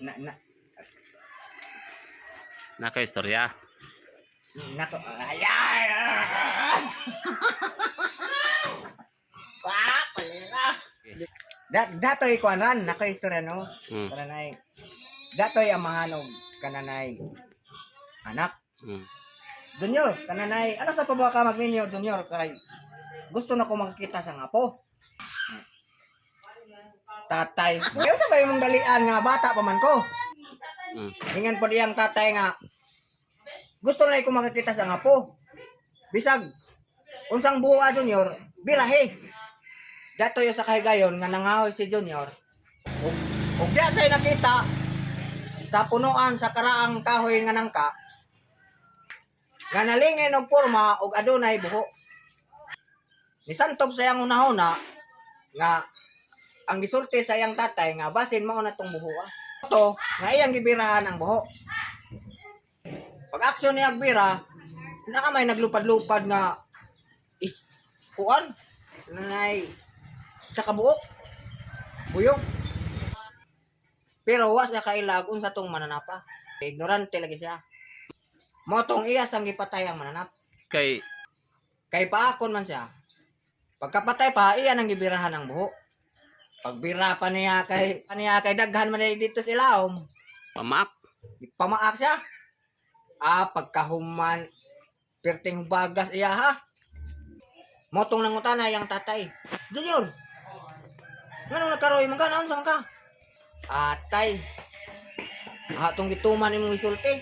na, na, Naka-istorya. nako, ayan! Datoy kuanan nako istorya no. Kananay. Datoy amahan og kananay anak. Junior, kananay, ano sa pabuha ka magninyo Junior kay gusto na ko makakita sa ngapo. Tatay, kaya sa ba yung dalian nga bata pa man ko. Hingan po diyang tatay nga gusto na ko makakita sa ngapo. Bisag unsang buha Junior, birahe. Dato yung sa kahigayon nga nangahoy si Junior. Ug diya say nakita sa punuan sa karaang kahoy nga nangka. Nga nalingin og porma ug adunay buho. Nisantob sa iyang unahuna nga ang gisulti sa iyang tatay nga basin mao na tong buho. Ito nga iyang gibirahan ang buho. Pag aksyon niya agbira, nakamay naglupad-lupad nga kuan nanay sa kabuok buyog pero was na kailag unsa tong mananapa ignorante lagi siya mo tong iya sang gipatay ang mananap Kay paakon man siya pagkapatay pa iya nang gibirahan ang buho pagbira pa niya kay daghan man dito sa ilawom pamaak siya pagkahuman perting bagas iya ha motong nangutana yang tatay Junior nganong nagkaroy man ka naon sa ka atay atong gituman imong isulti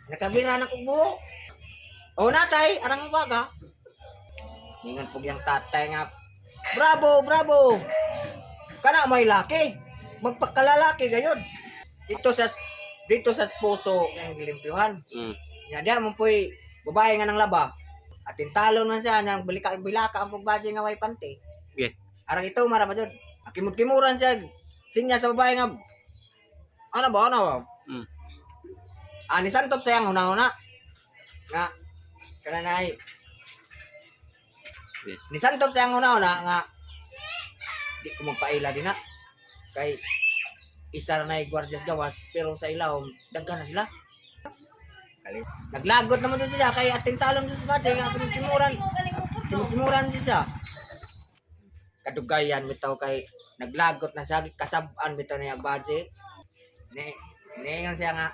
nakabira na kog buho o natay arang baga ningan pug yang tatay nga bravo kana may laki magpakalalaki gayud dito sa puso ng gilimpyuhan nya diha mo poy babae nga nang laba atin talon man siya nang bilaka ang pagbaji nga way panty arang ito mara pa jud kimot-kimuran siya sinya sa babae nga ano ba ni santop sayang una nga kananay ni santop sayang una nga di ko magpaila din na kay isa na gwardyas gawas pero sa ilawom daghan na sila naglagot naman din siya kay ating talon sa babae nga kimot-kimuran siya kadugayan bitaw kay naglagot na siya kasab-an bitaw na yung budget ningon siya nga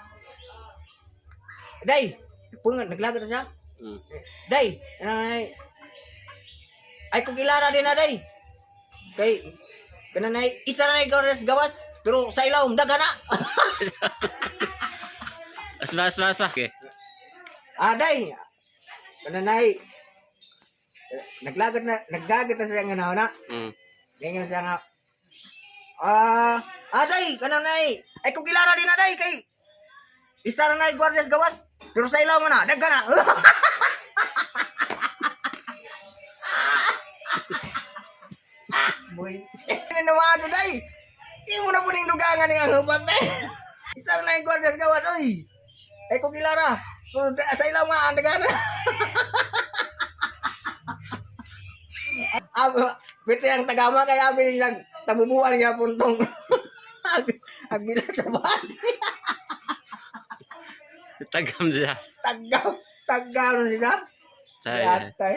day naglagot na siya day ay kung ilara din na day kay kananay isa na gawas pero sa ilawom daga na Asma. Okay. Day kananay naglagot na siya nga na ngayon siya nga day kananay ay kung ilara din na day kay isa na gwardyas gawas pero sa ilaw mo na daga na boy naman day di mo na po ning dugangan ng hubad na isa na gwardyas gawas oy ay kung ilara pero sa ilaw nga daga na pito yung tagama kaya bilang tabubuan nga puntong agbilang sa basi Tagam siya. tagam siya Tay. tay